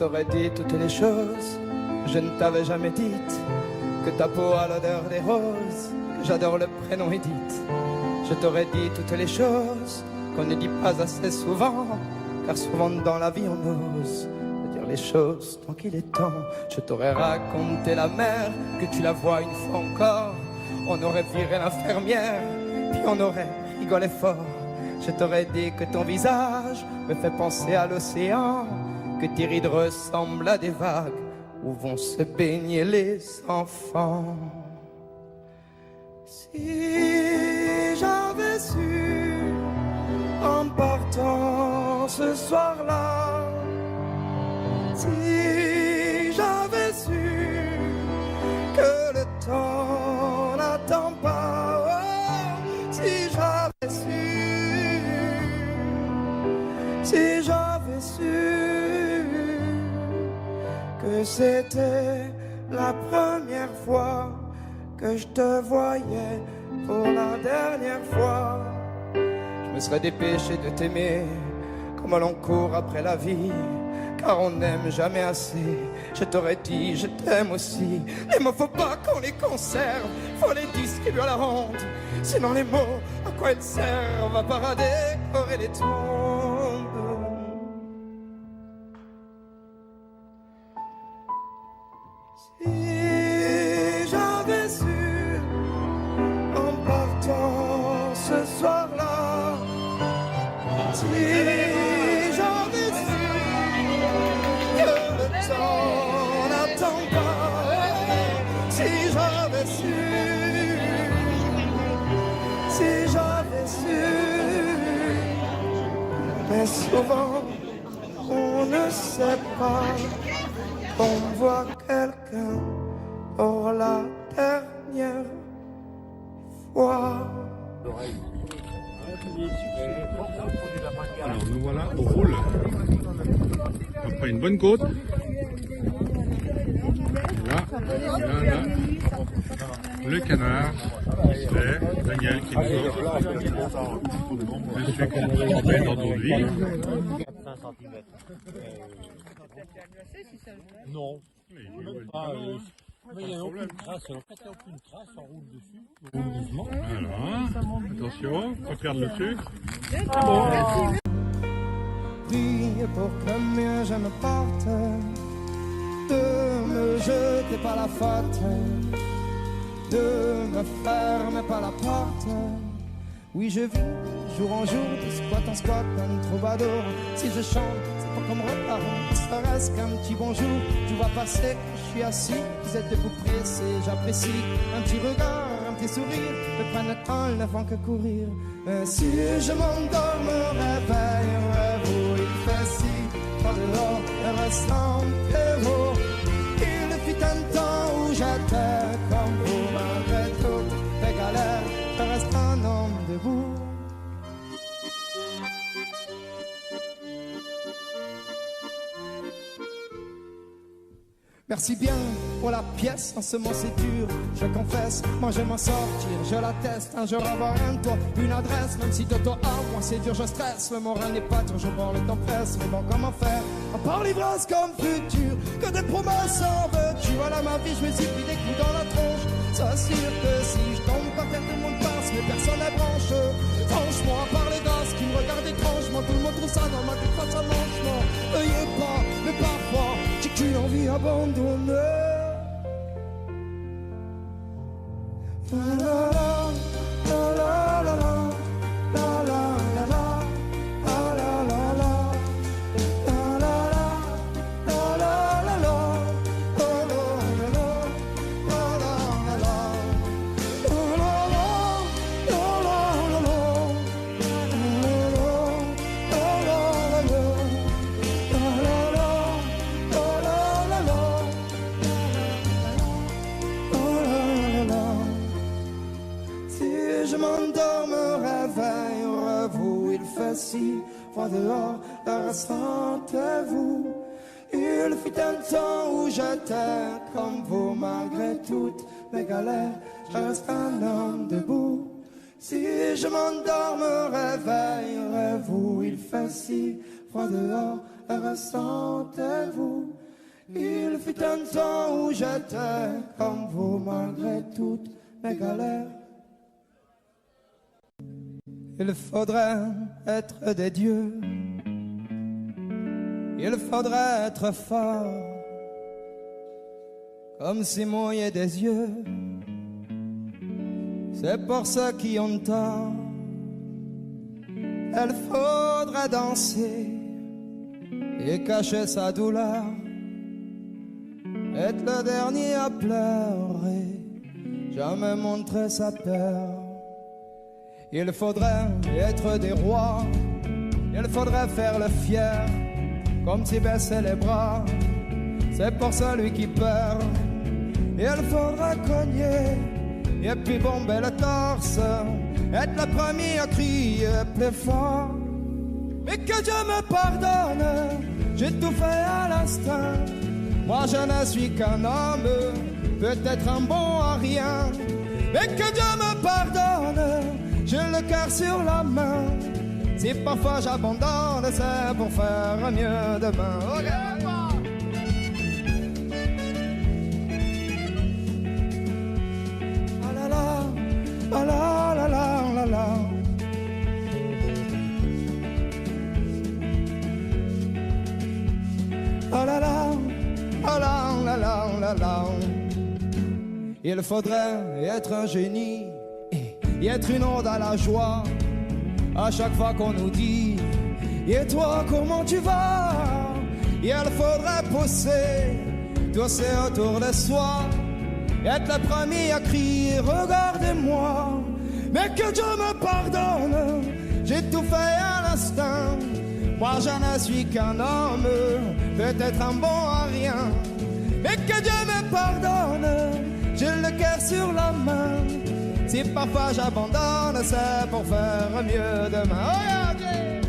t'aurais dit toutes les choses que je ne t'avais jamais dites. Que ta peau a l'odeur des roses, que j'adore le prénom Edith. Je t'aurais dit toutes les choses qu'on ne dit pas assez souvent, car souvent dans la vie on ose dire les choses tant qu'il est temps. Je t'aurais raconté la mer, que tu la vois une fois encore. On aurait viré l'infirmière, puis on aurait rigolé fort. Je t'aurais dit que ton visage me fait penser à l'océan, que tes rides ressemblent à des vagues où vont se baigner les enfants. Si j'avais su en partant ce soir-là, si j'avais su que le temps n'attend pas, oh, si j'avais su que c'était la première fois que je te voyais pour la dernière fois, je me serais dépêché de t'aimer comme l'on court après la vie, car on n'aime jamais assez. Je t'aurais dit je t'aime aussi. Les mots faut pas qu'on les conserve, faut les distribuer à la ronde, sinon les mots à quoi ils servent à part à décorer les tombes. Si j'avais su en partant ce soir-là, si j'avais su que le temps n'attend pas, si j'avais su, mais souvent on ne sait pas qu'on voit quelqu'un pour la dernière fois. Alors nous voilà au roule. Après une bonne côte. Là, le canard, c'est Daniel qui nous offre. Je suis concentré dans d'eau de vie. Non, même pas. Mais il n'y a aucune trace. Alors, quand il n'y a aucune trace, on roule dessus. On roule doucement. Voilà, attention, pas perdre le sucre. Prie pour que mieux je me porte, de me jeter par la faute, de me fermer par la porte. Oui, je vis jour en jour, de squat en squat, un troubadour. Si je chante, c'est pour qu'on me reparle, ça reste qu'un petit bonjour. Tu vois passer, je suis assis, vous êtes debout pressés, j'apprécie. Un petit regard, un petit sourire, me prennent un ne font que courir. Mais si je m'endors, me réveille, il fait si froid dehors, le restant est beau. Il fut un temps où j'étais comme vous, malgré toutes les galères, je reste un homme debout. Merci bien pour la pièce, en ce moment c'est dur, je confesse, moi je m'en sortir, je l'atteste, un jour avoir un toit, une adresse, même si de toi à moi c'est dur, je stresse, le moral n'est pas toujours bon, le temps presse, mais bon comment faire, à part l'ivresse comme futur, que des promesses en veux-tu, voilà ma vie, je me suis pris des coups dans la tronche, c'est sûr que si je tombe par terre tout le monde passe, mais personne n'est branche, franchement à part les gosses qui me regardent étrangement, tout le monde trouve ça normal, tout face à manchement, veuillez pas, mais parfois, j'ai qu'une envie abandonnée. Je m'endors, me réveille, au revu, il fait si froid dehors, le restant est vous. Il fut un temps où j'étais comme vous, malgré toutes mes galères, je reste un homme debout. Si je m'endors, me réveillerai vous. Il fait si froid dehors, ressentez-vous. Il fut un temps où j'étais comme vous, malgré toutes mes galères. Il faudrait être des dieux, il faudrait être fort, comme si mouiller des yeux, c'est pour ceux qui ont tort. Il faudrait danser et cacher sa douleur, être le dernier à pleurer, jamais montrer sa peur. Il faudrait être des rois, il faudrait faire le fier, comme si baisser les bras, c'est pour celui qui perd. Il faudrait cogner et puis bomber le torse, être le premier à crier plus fort. Mais que Dieu me pardonne, j'ai tout fait à l'instinct. Moi je ne suis qu'un homme, peut-être un bon à rien. Mais que Dieu me pardonne, j'ai le cœur sur la main. Si parfois j'abandonne, c'est pour faire mieux demain. Ah la la, ah la la la la la. Ah la la, ah la la la la la. Il faudrait être un génie et être une ode à la joie. À chaque fois qu'on nous dit et toi comment tu vas, il faudrait pousser autour de soi, être le premier à crier regardez-moi. Mais que Dieu me pardonne, j'ai tout fait à l'instinct. Moi je ne suis qu'un homme, peut-être un bon à rien. Mais que Dieu me pardonne, j'ai le cœur sur la main. Si parfois j'abandonne, c'est pour faire mieux demain. Oh yeah, yeah.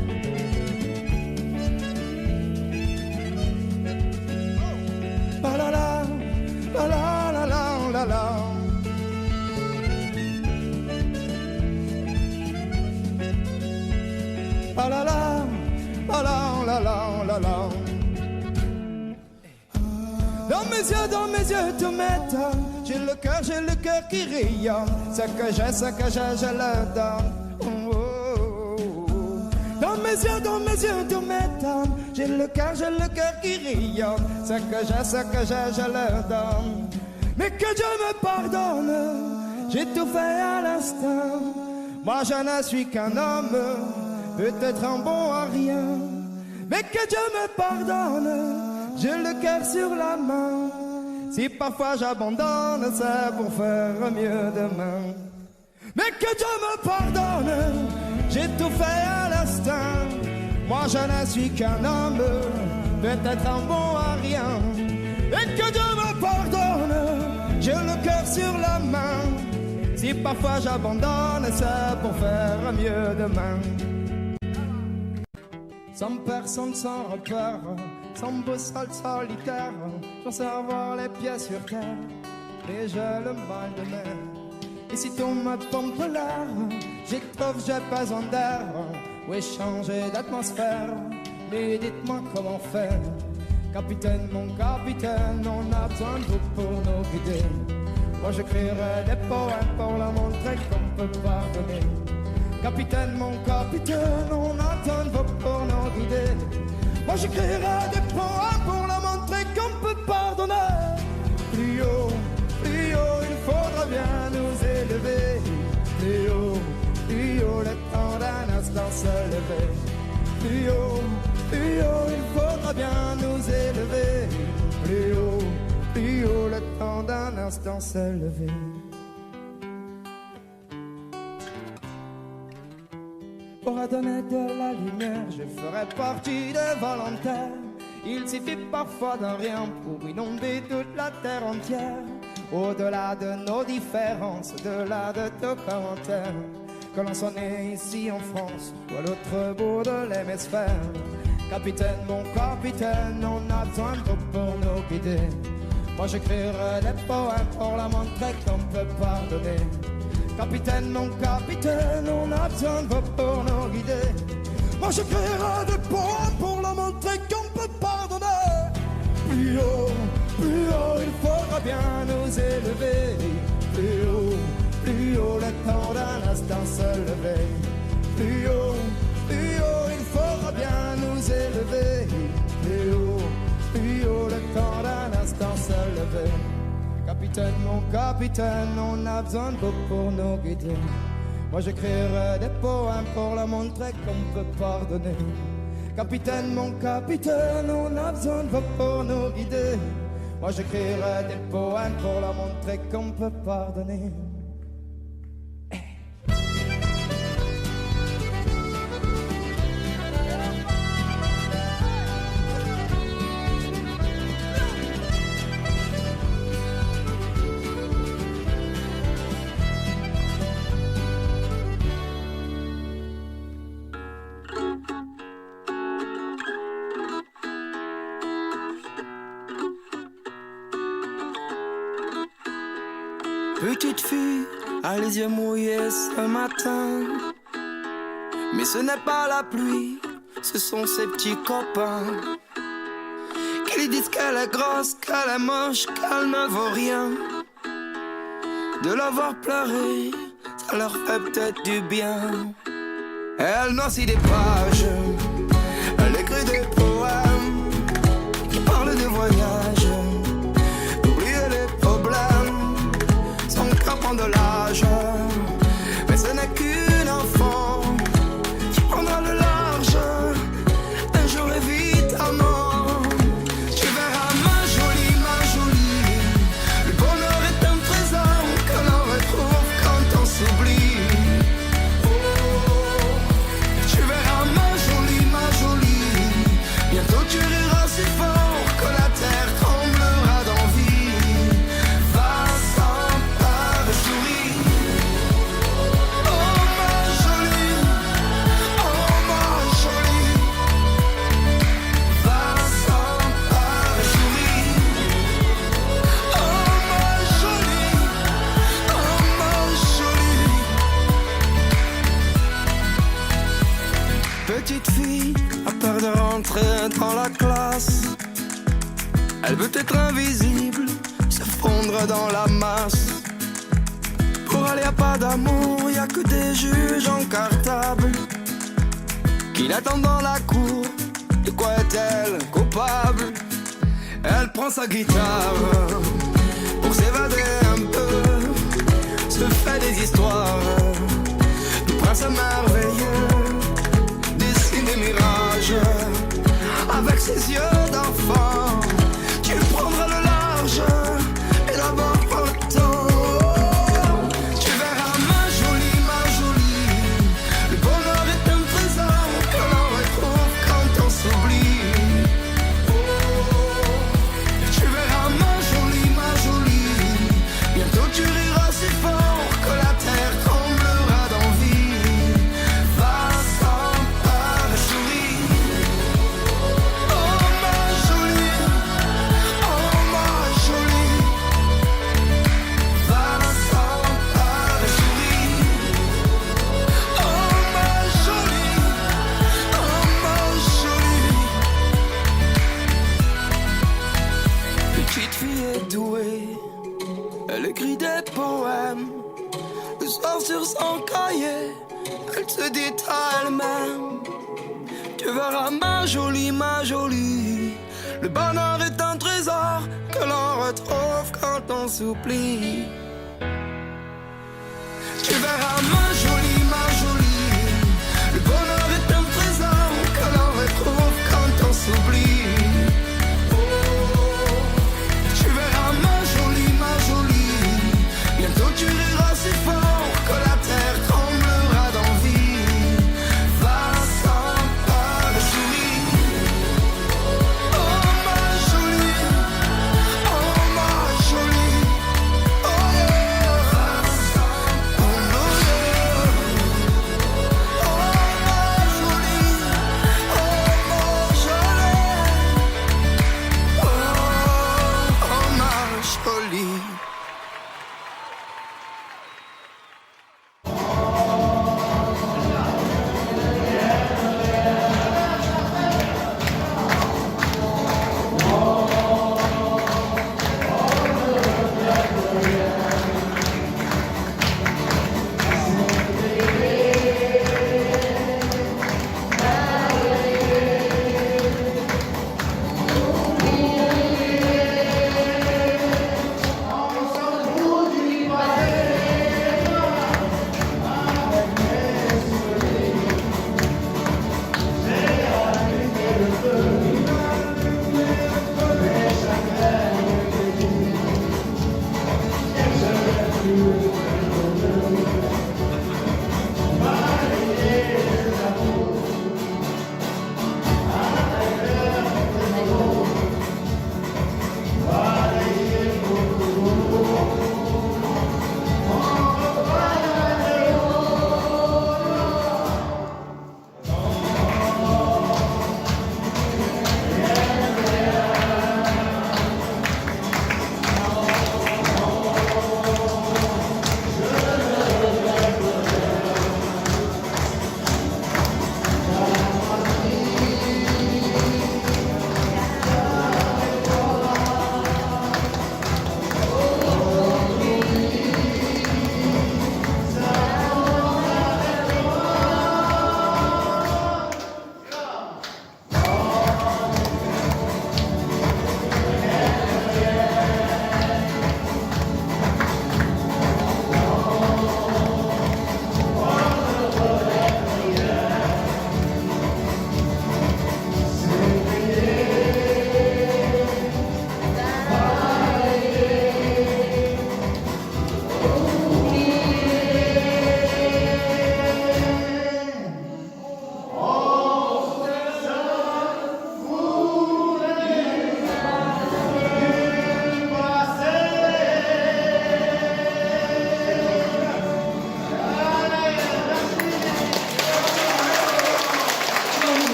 Oh. La la la la la la la la. La la la la la la la. Dans mes yeux, tout m'étonne. J'ai le cœur qui rayonne. Ce que j'ai, je le donne. Oh, oh, oh. Dans mes yeux, tout m'étonne. J'ai le cœur qui rayonne. Ce que j'ai, je le donne. Mais que Dieu me pardonne, j'ai tout fait à l'instant. Moi je ne suis qu'un homme, peut-être un bon à rien. Mais que Dieu me pardonne, j'ai le cœur sur la main. Si parfois j'abandonne, c'est pour faire mieux demain. Mais que Dieu me pardonne, j'ai tout fait à l'instinct. Moi je ne suis qu'un homme, peut-être un bon à rien. Et que Dieu me pardonne, j'ai le cœur sur la main. Si parfois j'abandonne, c'est pour faire mieux demain. Sans personne, sans repère, sans boussole solitaire, j'en sais avoir les pieds sur terre, et j'ai le mal de mer. Et si tout me pompe l'air, j'étouffe, j'ai besoin d'air, oui changer d'atmosphère, mais dites-moi comment faire. Capitaine, mon capitaine, on a besoin de vous pour nous guider. Moi j'écrirai des poèmes pour leur montrer qu'on peut pardonner. Capitaine, mon capitaine, on a besoin de vous pour nous guider. Moi j'écrirai des poèmes pour leur montrer qu'on peut pardonner. Plus haut, il faudra bien nous élever. Plus haut, le temps d'un instant se lever. Plus haut, il faudra bien nous élever. Plus haut, le temps d'un instant se lever. Pour donner de la lumière, je ferai partie des volontaires. Il suffit parfois d'un rien pour inonder toute la terre entière. Au-delà de nos différences, au-delà de nos commentaires, que l'on soit né ici en France ou à l'autre bout de l'hémisphère. Capitaine, mon capitaine, on a besoin de vous pour nous guider. Moi j'écrirai des poèmes pour la montrer qu'on peut pardonner. Capitaine, mon capitaine, on a besoin de vous pour nous guider. Moi j'écrirai des poèmes pour leur montrer qu'on peut pardonner. Plus haut, il faudra bien nous élever. Plus haut, le temps d'un instant se lever. Plus haut, il faudra bien nous élever. Plus haut, le temps d'un instant se lever. Capitaine, mon capitaine, on a besoin de vous pour nous guider. Moi j'écrirai des poèmes pour leur montrer qu'on peut pardonner. Capitaine, mon capitaine, on a besoin de vous pour nous guider. Moi j'écrirai des poèmes pour leur montrer qu'on peut pardonner. Petite fille a les yeux mouillés ce matin. Mais ce n'est pas la pluie, ce sont ses petits copains qui lui disent qu'elle est grosse, qu'elle est moche, qu'elle ne vaut rien. De la voir pleurer, ça leur fait peut-être du bien. Elle noircit des pages, elle écrit des poèmes qui parlent de voyage, d'oublier les problèmes. Son cœur prend de l'âge, mais ce n'est qu'une enfant qui prendra le large un jour évidemment. Tu verras ma jolie, le bonheur est un trésor que l'on retrouve quand on s'oublie. Oh, tu verras ma jolie, bientôt tu riras si fort que la terre tremblera d'envie. Va sans peur et souris. Oh ma jolie, va sans peur et souris. Oh ma jolie, petite fille a peur de rentrer dans la classe. Elle veut être invisible, se fondre dans la masse. Pour elle y a pas d'amour, y a que des juges en cartable qui l'attendent dans la cour. De quoi est-elle coupable? Elle prend sa guitare pour s'évader un peu, se fait des histoires de princes merveilleux, dessine des mirages avec ses yeux d'enfant. Tu prendras le large et d'abord prends le temps. Tu verras ma jolie, le bonheur est un trésor que l'on retrouve quand on s'oublie. Oh, tu verras ma jolie, bientôt tu riras si fort que la terre tremblera d'envie. Va sans peur et souris. Oh ma jolie, va sans peur et souris. Oh ma jolie, petite fille est douée, elle écrit des poèmes. Le soir sur son cahier, elle se dit à elle-même: tu verras ma jolie, le bonheur est un trésor que l'on retrouve quand on s'oublie. Tu verras ma jolie, le bonheur est un trésor que l'on retrouve quand on s'oublie. Oh, tu verras ma jolie, bientôt tu riras si fort que la terre tremblera d'envie. Va sans peur et souris. Oh ma jolie, oh yeah. Va sans peur et souris.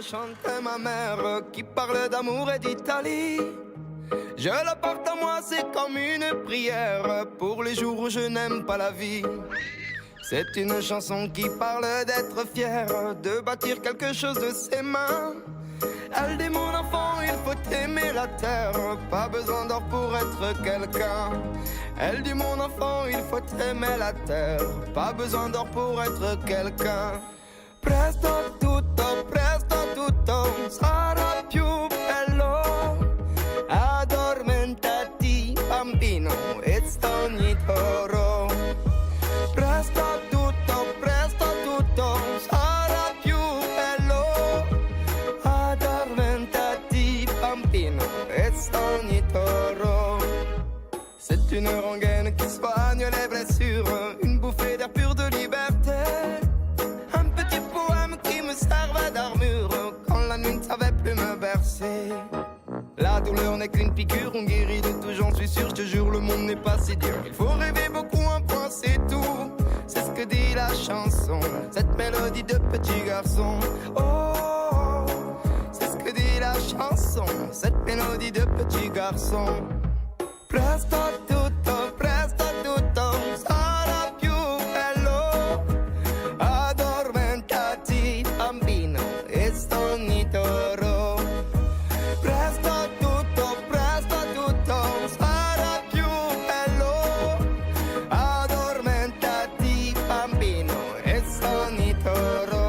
chantait ma mère qui parle d'amour et d'Italie. Je la porte à moi, c'est comme une prière pour les jours où je n'aime pas la vie. C'est une chanson qui parle d'être fier, de bâtir quelque chose de ses mains. Elle dit mon enfant, il faut aimer la terre, pas besoin d'or pour être quelqu'un. Elle dit mon enfant, il faut aimer la terre, pas besoin d'or pour être quelqu'un. Presto tutto sarà più bello. Addormentati bambino e sogni d'oro. Presto tutto sarà più bello. Addormentati bambino e sogni d'oro. C'est une rengaine qui soigne les blessures, une bouffée d'air pur de liberté. Un petit poème qui me servait d'armure quand la nuit ne savait plus me bercer. La douleur n'est qu'une piqûre, on guérit de tout, j'en suis sûr, je te jure, le monde n'est pas si dur. Il faut rêver beaucoup, un point c'est tout. C'est ce que dit la chanson, cette mélodie de petit garçon. Oh, c'est ce que dit la chanson, cette mélodie de petit garçon. Presto tutto sarà più bello. Addormentati bambino e sogni d'oro. Presto tutto sarà più bello. Addormentati bambino e sogni d'oro.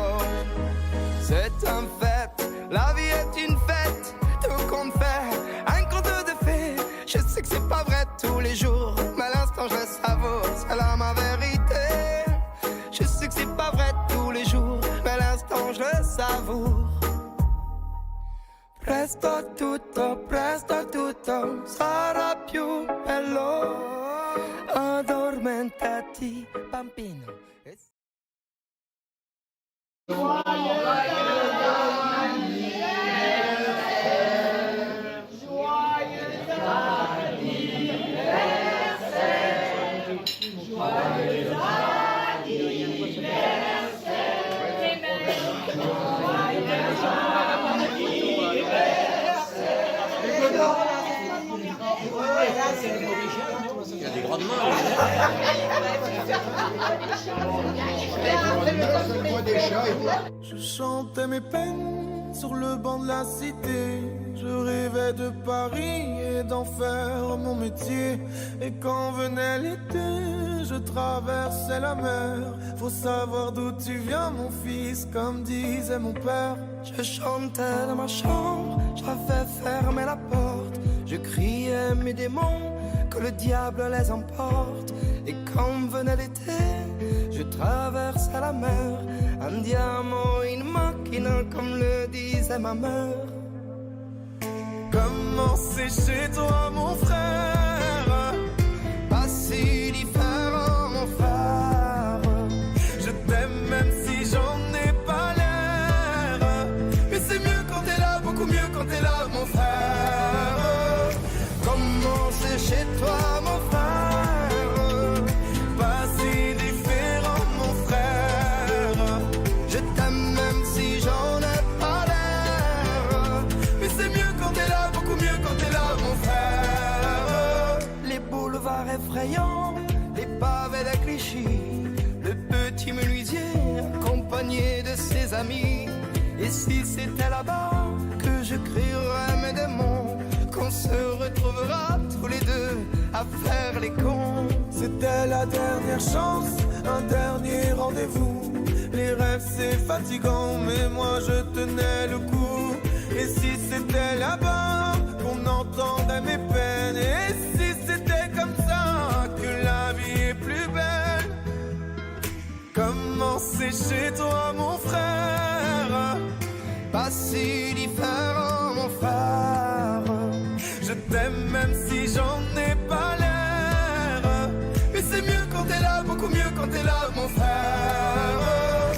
C'est un fait, la vie est une fête, tout compte fait, un conte de fées. Je sais que c'est pas vrai tous les jours, mais à l'instant je le savoure, c'est là ma vérité. Je sais que c'est pas vrai tous les jours, mais à l'instant je le savoure. Presto tutto sarà più bello. Addormentati bambino. Il y a des grandes mains. Je chantais mes peines sur le banc de la cité. Je rêvais de Paris et d'en faire mon métier. Et quand venait l'été, je traversais la mer. Faut savoir d'où tu viens, mon fils, comme disait mon père. Je chantais dans ma chambre, j'avais fermé la porte. Je criais mes démons, que le diable les emporte. Et quand venait l'été, je traversais la mer. Andiamo in macchina, comme le disait ma mère. Comment c'est chez toi, mon frère? Pas si différent, mon frère. Je t'aime même si j'en ai pas l'air. Mais c'est mieux quand t'es là, beaucoup mieux quand t'es là, mon frère. Comment c'est chez toi, mon frère? Pas si différent, mon frère. Je t'aime même si j'en ai pas l'air. Mais c'est mieux quand t'es là, beaucoup mieux quand t'es là, mon frère. Les boulevards effrayants, les pavés de Clichy, le petit menuisier accompagné de ses amis. Et si c'était là-bas que je crierais mes démons, qu'on se retrouvera tous les deux à faire les cons. C'était la dernière chance, un dernier rendez-vous. Les rêves c'est fatigant, mais moi je tenais le coup. Et si c'était là-bas qu'on entendait mes peines, et si c'était comme ça que la vie est plus belle. Comment c'est chez toi, mon frère? Pas si différent, mon frère. Je t'aime même si j'en ai pas l'air. Mais c'est mieux quand t'es là, beaucoup mieux quand t'es là, mon frère.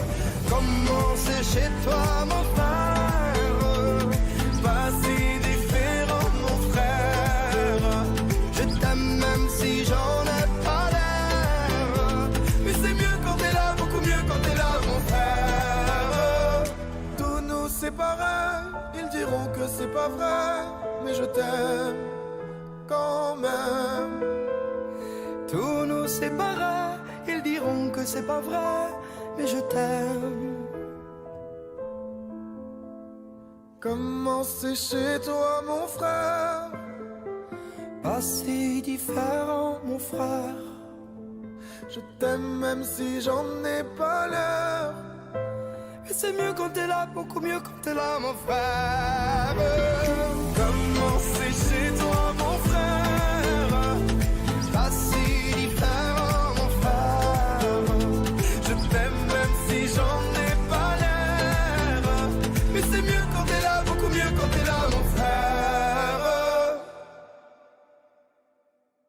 Comment c'est chez toi, mon frère? Pas si différent, mon frère. Je t'aime même si j'en ai pas l'air. Mais c'est mieux quand t'es là, beaucoup mieux quand t'es là, mon frère. Tout nous sépare séparer, ils diront que c'est pas vrai, mais je t'aime quand même. Tout nous séparera, ils diront que c'est pas vrai, mais je t'aime. Comment c'est chez toi mon frère? Pas si différent mon frère. Je t'aime même si j'en ai pas l'air. Et c'est mieux quand t'es là, beaucoup mieux quand t'es là mon frère.